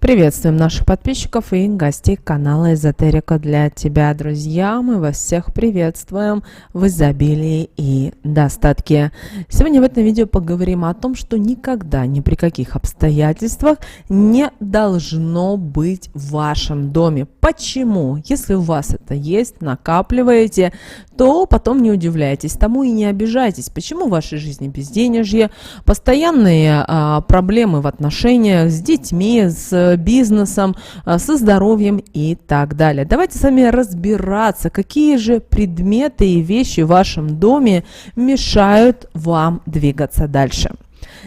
Приветствуем наших подписчиков и гостей канала Эзотерика для тебя, друзья. Мы вас всех приветствуем в изобилии и достатке. Сегодня в этом видео поговорим о том, что никогда, ни при каких обстоятельствах не должно быть в вашем доме. Почему? Если у вас это есть, накапливаете, то потом не удивляйтесь тому и не обижайтесь. Почему в вашей жизни безденежье, постоянные проблемы в отношениях с детьми, с бизнесом, со здоровьем и так далее. Давайте с вами разбираться, какие же предметы и вещи в вашем доме мешают вам двигаться дальше.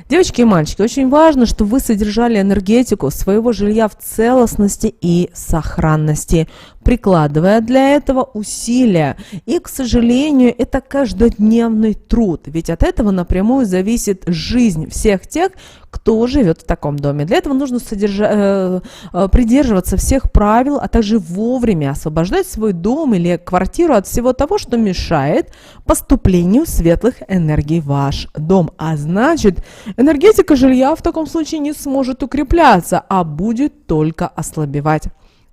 Девочки и мальчики, очень важно, чтобы вы содержали энергетику своего жилья в целостности и сохранности, прикладывая для этого усилия. И, к сожалению, это каждодневный труд, ведь от этого напрямую зависит жизнь всех тех, кто живет в таком доме. Для этого нужно придерживаться всех правил, а также вовремя освобождать свой дом или квартиру от всего того, что мешает поступлению светлых энергий в ваш дом. А значит, энергетика жилья в таком случае не сможет укрепляться, а будет только ослабевать.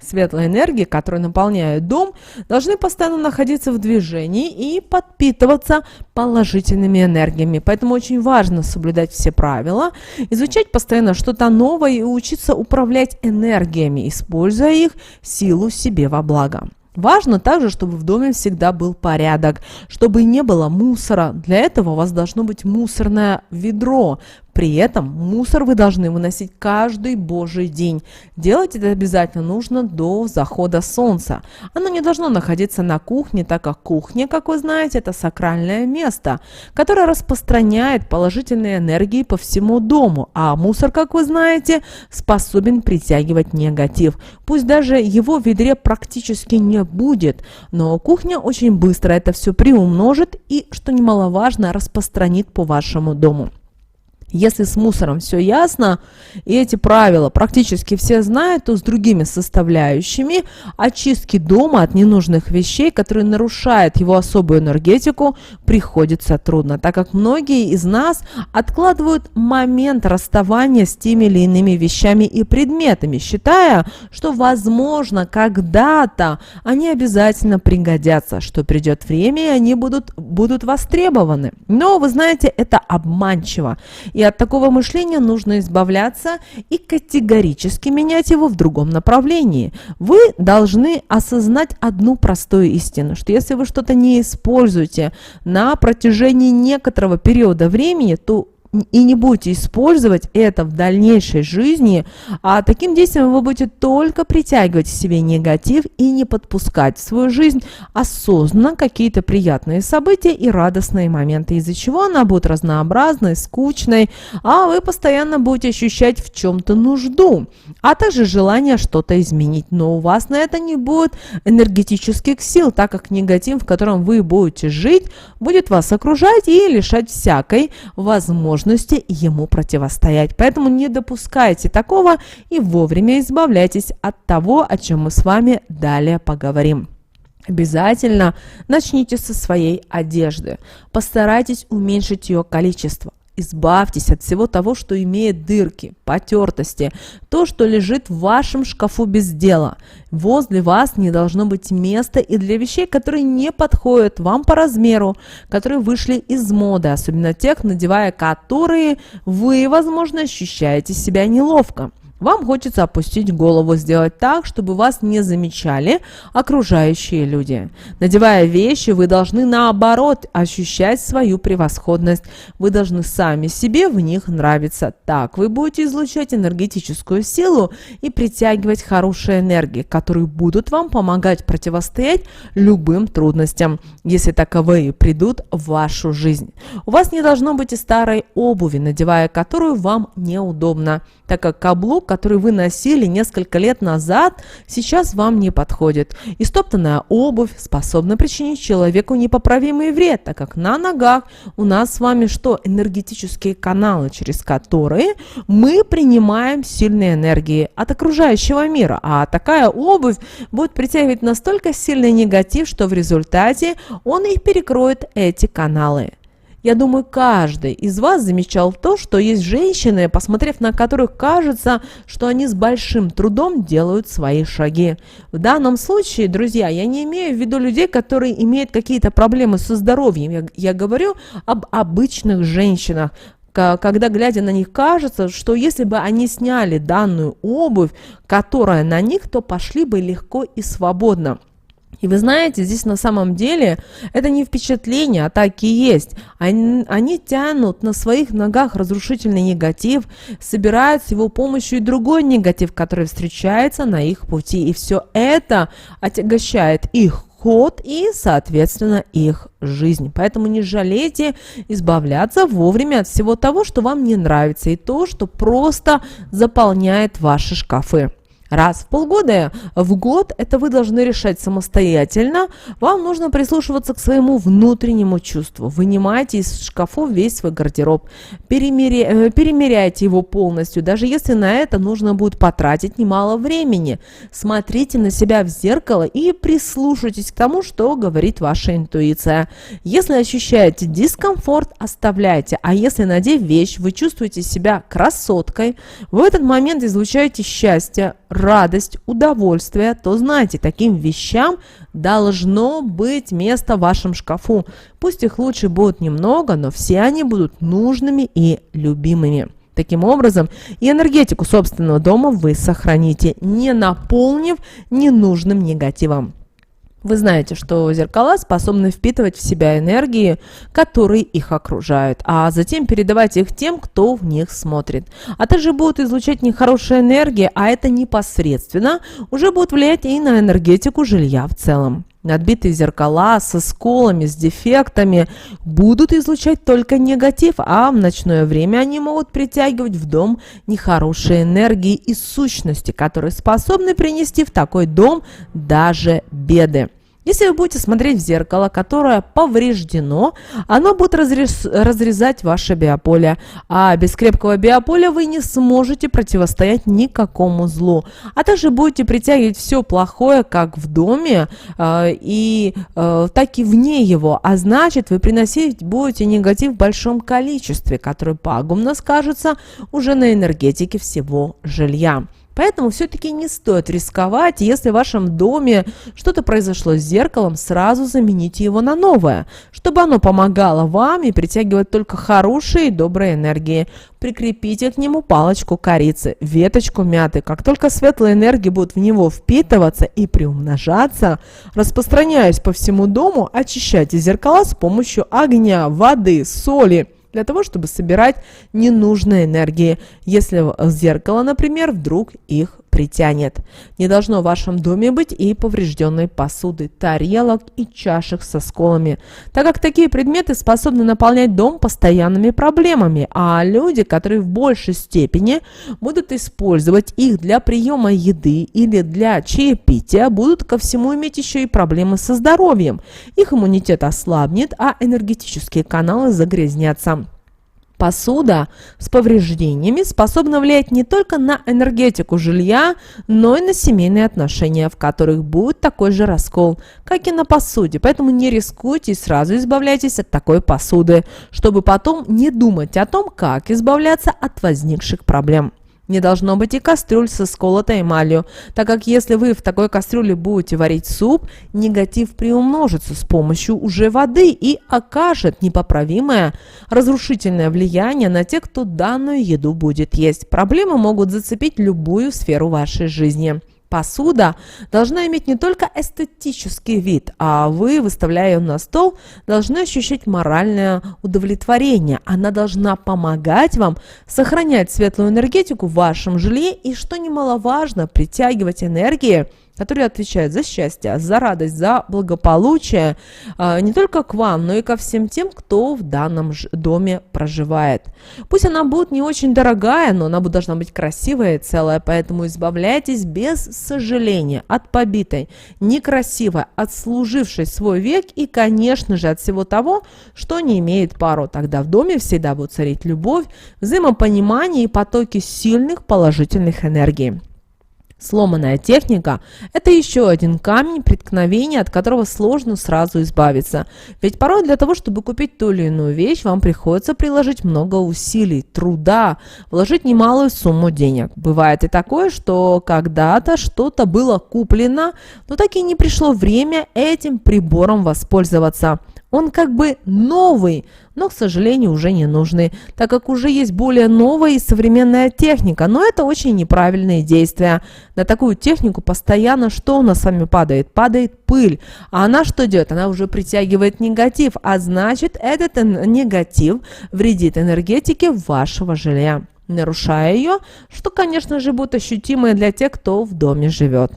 Светлые энергии, которые наполняют дом, должны постоянно находиться в движении и подпитываться положительными энергиями. Поэтому очень важно соблюдать все правила, изучать постоянно что-то новое и учиться управлять энергиями, используя их силу себе во благо. Важно также, чтобы в доме всегда был порядок, чтобы не было мусора. Для этого у вас должно быть мусорное ведро. При этом мусор вы должны выносить каждый божий день. Делать это обязательно нужно до захода солнца. Оно не должно находиться на кухне, так как кухня, как вы знаете, это сакральное место, которое распространяет положительные энергии по всему дому. А мусор, как вы знаете, способен притягивать негатив. Пусть даже его в ведре практически не будет, но кухня очень быстро это все приумножит и, что немаловажно, распространит по вашему дому. Если с мусором все ясно, и эти правила практически все знают, то с другими составляющими очистки дома от ненужных вещей, которые нарушают его особую энергетику, приходится трудно, так как многие из нас откладывают момент расставания с теми или иными вещами и предметами, считая, что, возможно, когда-то они обязательно пригодятся, что придет время, и они будут востребованы. Но, вы знаете, это обманчиво. И от такого мышления нужно избавляться и категорически менять его в другом направлении. Вы должны осознать одну простую истину, что если вы что-то не используете на протяжении некоторого периода времени, то и не будете использовать это в дальнейшей жизни, а таким действием вы будете только притягивать к себе негатив и не подпускать в свою жизнь осознанно какие-то приятные события и радостные моменты, из-за чего она будет разнообразной, скучной, а вы постоянно будете ощущать в чем-то нужду, а также желание что-то изменить. Но у вас на это не будет энергетических сил, так как негатив, в котором вы будете жить, будет вас окружать и лишать всякой возможности ему противостоять. Поэтому не допускайте такого и вовремя избавляйтесь от того, о чем мы с вами далее поговорим. Обязательно начните со своей одежды. Постарайтесь уменьшить ее количество. Избавьтесь от всего того, что имеет дырки, потертости, то, что лежит в вашем шкафу без дела. Возле вас не должно быть места и для вещей, которые не подходят вам по размеру, которые вышли из моды, особенно тех, надевая которые вы, возможно, ощущаете себя неловко. Вам хочется опустить голову, сделать так, чтобы вас не замечали окружающие люди. Надевая вещи, вы должны наоборот ощущать свою превосходность. Вы должны сами себе в них нравиться. Так вы будете излучать энергетическую силу и притягивать хорошие энергии, которые будут вам помогать противостоять любым трудностям, если таковые придут в вашу жизнь. У вас не должно быть и старой обуви, надевая которую вам неудобно, так как каблук, который вы носили несколько лет назад, сейчас вам не подходит. И стоптанная обувь способна причинить человеку непоправимый вред, так как на ногах у нас с вами что? Энергетические каналы, через которые мы принимаем сильные энергии от окружающего мира. А такая обувь будет притягивать настолько сильный негатив, что в результате он и перекроет эти каналы. Я думаю, каждый из вас замечал то, что есть женщины, посмотрев на которых кажется, что они с большим трудом делают свои шаги. В данном случае, друзья, я не имею в виду людей, которые имеют какие-то проблемы со здоровьем. Я говорю об обычных женщинах, когда, глядя на них, кажется, что если бы они сняли данную обувь, которая на них, то пошли бы легко и свободно. И вы знаете, здесь на самом деле это не впечатление, а так и есть. Они тянут на своих ногах разрушительный негатив, собирают с его помощью и другой негатив, который встречается на их пути. И все это отягощает их ход и, соответственно, их жизнь. Поэтому не жалейте избавляться вовремя от всего того, что вам не нравится, и то, что просто заполняет ваши шкафы. Раз в полгода, в год, это вы должны решать самостоятельно. Вам нужно прислушиваться к своему внутреннему чувству. Вынимайте из шкафов весь свой гардероб. Перемеряйте его полностью, даже если на это нужно будет потратить немало времени. Смотрите на себя в зеркало и прислушайтесь к тому, что говорит ваша интуиция. Если ощущаете дискомфорт, оставляйте. А если, надев вещь, вы чувствуете себя красоткой, в этот момент излучаете счастье, радость, удовольствие, то знайте, таким вещам должно быть место в вашем шкафу. Пусть их лучше будет немного, но все они будут нужными и любимыми. Таким образом, и энергетику собственного дома вы сохраните, не наполнив ненужным негативом. Вы знаете, что зеркала способны впитывать в себя энергии, которые их окружают, а затем передавать их тем, кто в них смотрит. А также будут излучать нехорошие энергии, а это непосредственно уже будет влиять и на энергетику жилья в целом. Надбитые зеркала со сколами, с дефектами будут излучать только негатив, а в ночное время они могут притягивать в дом нехорошие энергии и сущности, которые способны принести в такой дом даже беды. Если вы будете смотреть в зеркало, которое повреждено, оно будет разрезать ваше биополе, а без крепкого биополя вы не сможете противостоять никакому злу, а также будете притягивать все плохое как в доме, так и вне его, а значит вы приносить будете негатив в большом количестве, который пагубно скажется уже на энергетике всего жилья. Поэтому все-таки не стоит рисковать, если в вашем доме что-то произошло с зеркалом, сразу замените его на новое, чтобы оно помогало вам и притягивать только хорошие и добрые энергии. Прикрепите к нему палочку корицы, веточку мяты. Как только светлые энергии будут в него впитываться и приумножаться, распространяясь по всему дому, очищайте зеркала с помощью огня, воды, соли, для того, чтобы собирать ненужные энергии, если зеркало, например, вдруг их притянет. Не должно в вашем доме быть и поврежденной посуды, тарелок и чашек со сколами, так как такие предметы способны наполнять дом постоянными проблемами, а люди, которые в большей степени будут использовать их для приема еды или для чаепития, будут ко всему иметь еще и проблемы со здоровьем. Их иммунитет ослабнет, а энергетические каналы загрязнятся. Посуда с повреждениями способна влиять не только на энергетику жилья, но и на семейные отношения, в которых будет такой же раскол, как и на посуде. Поэтому не рискуйте и сразу избавляйтесь от такой посуды, чтобы потом не думать о том, как избавляться от возникших проблем. Не должно быть и кастрюль со сколотой эмалью, так как если вы в такой кастрюле будете варить суп, негатив приумножится с помощью уже воды и окажет непоправимое разрушительное влияние на тех, кто данную еду будет есть. Проблемы могут зацепить любую сферу вашей жизни. Посуда должна иметь не только эстетический вид, а вы, выставляя ее на стол, должны ощущать моральное удовлетворение. Она должна помогать вам сохранять светлую энергетику в вашем жилье и, что немаловажно, притягивать энергии, которые отвечают за счастье, за радость, за благополучие, не только к вам, но и ко всем тем, кто в данном доме проживает. Пусть она будет не очень дорогая, но она должна быть красивая и целая, поэтому избавляйтесь без сожаления от побитой, некрасивой, отслужившей свой век и, конечно же, от всего того, что не имеет пару. Тогда в доме всегда будет царить любовь, взаимопонимание и потоки сильных положительных энергий. Сломанная техника – это еще один камень преткновения, от которого сложно сразу избавиться. Ведь порой для того, чтобы купить ту или иную вещь, вам приходится приложить много усилий, труда, вложить немалую сумму денег. Бывает и такое, что когда-то что-то было куплено, но так и не пришло время этим прибором воспользоваться. Он как бы новый, но, к сожалению, уже не нужный, так как уже есть более новая и современная техника. Но это очень неправильные действия. На такую технику постоянно что у нас с вами падает? Падает пыль. А она что делает? Она уже притягивает негатив, а значит, этот негатив вредит энергетике вашего жилья, нарушая ее, что, конечно же, будет ощутимо для тех, кто в доме живет.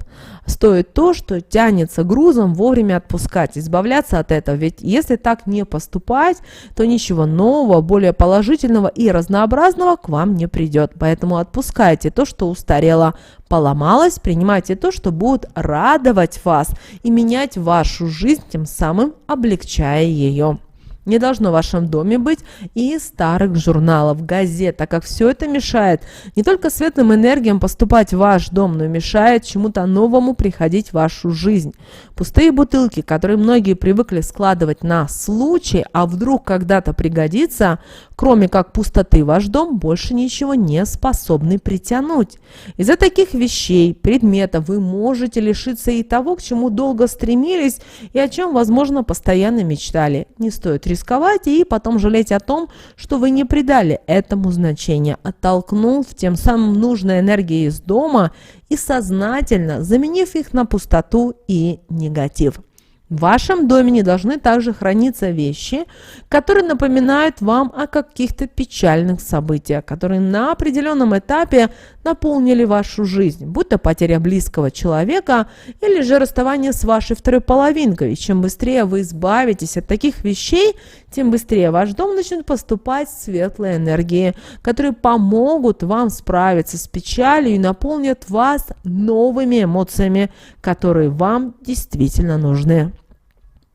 Стоит то, что тянется грузом, вовремя отпускать, избавляться от этого. Ведь если так не поступать, то ничего нового, более положительного и разнообразного к вам не придет. Поэтому отпускайте то, что устарело, поломалось, принимайте то, что будет радовать вас и менять вашу жизнь, тем самым облегчая ее. Не должно в вашем доме быть и старых журналов, газет, так как все это мешает не только светлым энергиям поступать в ваш дом, но и мешает чему-то новому приходить в вашу жизнь. Пустые бутылки, которые многие привыкли складывать на случай, а вдруг когда-то пригодится, кроме как пустоты, ваш дом больше ничего не способны притянуть. Из-за таких вещей, предметов вы можете лишиться и того, к чему долго стремились и о чем, возможно, постоянно мечтали. Не стоит рисковать и потом жалеть о том, что вы не придали этому значения, оттолкнув тем самым нужные энергии из дома и сознательно заменив их на пустоту и негатив. В вашем доме не должны также храниться вещи, которые напоминают вам о каких-то печальных событиях, которые на определенном этапе наполнили вашу жизнь, будь то потеря близкого человека или же расставание с вашей второй половинкой. И чем быстрее вы избавитесь от таких вещей, тем быстрее ваш дом начнет поступать светлые энергии, которые помогут вам справиться с печалью и наполнят вас новыми эмоциями, которые вам действительно нужны.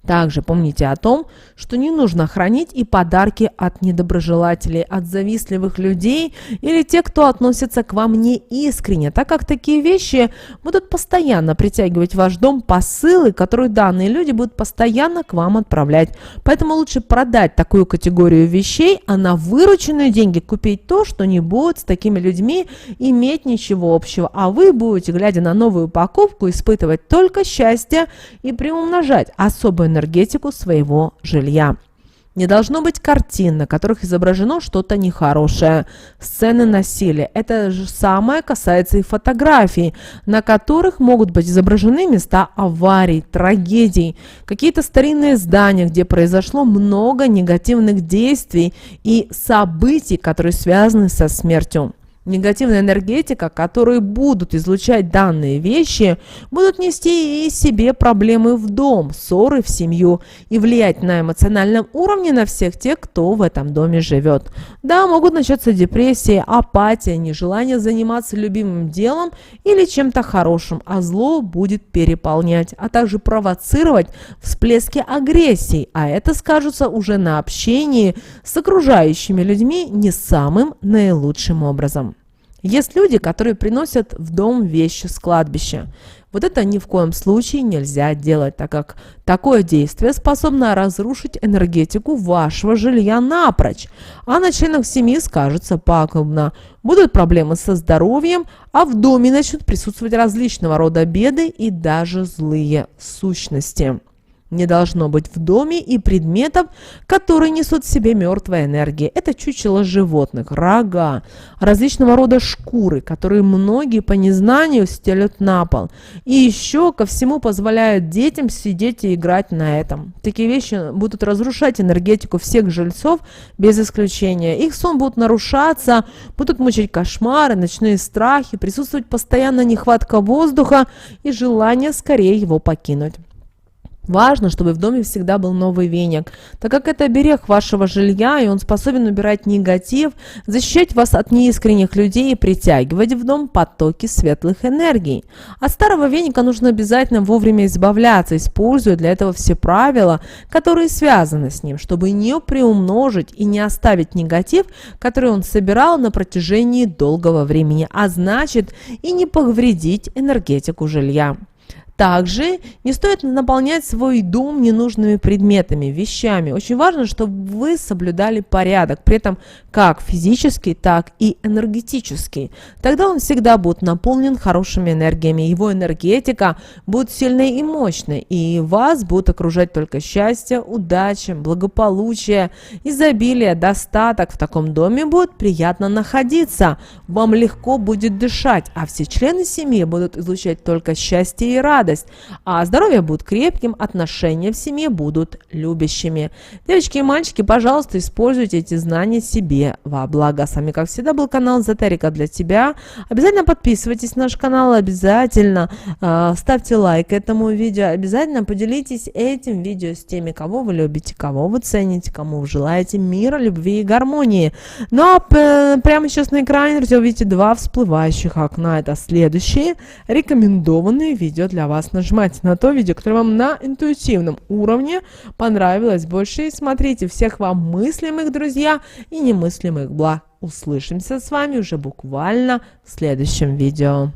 Также помните о том, что не нужно хранить и подарки от недоброжелателей, от завистливых людей или тех, кто относится к вам неискренне, так как такие вещи будут постоянно притягивать в ваш дом посылы, которые данные люди будут постоянно к вам отправлять. Поэтому лучше продать такую категорию вещей, а на вырученные деньги купить то, что не будет с такими людьми иметь ничего общего, а вы будете, глядя на новую покупку, испытывать только счастье и приумножать особую энергетику своего жилья. Не должно быть картин, на которых изображено что-то нехорошее. Сцены насилия. Это же самое касается и фотографий, на которых могут быть изображены места аварий, трагедий, какие-то старинные здания, где произошло много негативных действий и событий, которые связаны со смертью. Негативная энергетика, которую будут излучать данные вещи, будут нести и себе проблемы в дом, ссоры в семью и влиять на эмоциональном уровне на всех тех, кто в этом доме живет. Да, могут начаться депрессии, апатия, нежелание заниматься любимым делом или чем-то хорошим, а зло будет переполнять, а также провоцировать всплески агрессии, а это скажется уже на общении с окружающими людьми не самым наилучшим образом. Есть люди, которые приносят в дом вещи с кладбища. Вот это ни в коем случае нельзя делать, так как такое действие способно разрушить энергетику вашего жилья напрочь, а на членах семьи скажется пагубно. Будут проблемы со здоровьем, а в доме начнут присутствовать различного рода беды и даже злые сущности. Не должно быть в доме и предметов, которые несут в себе мертвые энергии. Это чучело животных, рога, различного рода шкуры, которые многие по незнанию стелют на пол. И еще ко всему позволяют детям сидеть и играть на этом. Такие вещи будут разрушать энергетику всех жильцов без исключения. Их сон будет нарушаться, будут мучить кошмары, ночные страхи, присутствовать постоянно нехватка воздуха и желание скорее его покинуть. Важно, чтобы в доме всегда был новый веник, так как это оберег вашего жилья, и он способен убирать негатив, защищать вас от неискренних людей и притягивать в дом потоки светлых энергий. От старого веника нужно обязательно вовремя избавляться, используя для этого все правила, которые связаны с ним, чтобы не приумножить и не оставить негатив, который он собирал на протяжении долгого времени, а значит и не повредить энергетику жилья. Также не стоит наполнять свой дом ненужными предметами, вещами. Очень важно, чтобы вы соблюдали порядок, при этом как физический, так и энергетический. Тогда он всегда будет наполнен хорошими энергиями. Его энергетика будет сильной и мощной, и вас будут окружать только счастье, удача, благополучие, изобилие, достаток. В таком доме будет приятно находиться, вам легко будет дышать, а все члены семьи будут излучать только счастье и радость. А здоровье будет крепким, отношения в семье будут любящими. Девочки и мальчики, пожалуйста, используйте эти знания себе во благо. С вами, как всегда, был канал Эзотерика для тебя. Обязательно подписывайтесь на наш канал, обязательно ставьте лайк этому видео, обязательно поделитесь этим видео с теми, кого вы любите, кого вы цените, кому вы желаете мира, любви и гармонии. Ну а прямо сейчас на экране, друзья, увидите два всплывающих окна. Это следующие рекомендованные видео для вас. Нажимайте на то видео, которое вам на интуитивном уровне понравилось больше. И смотрите, всех вам мыслимых, друзья, и немыслимых благ. Услышимся с вами уже буквально в следующем видео.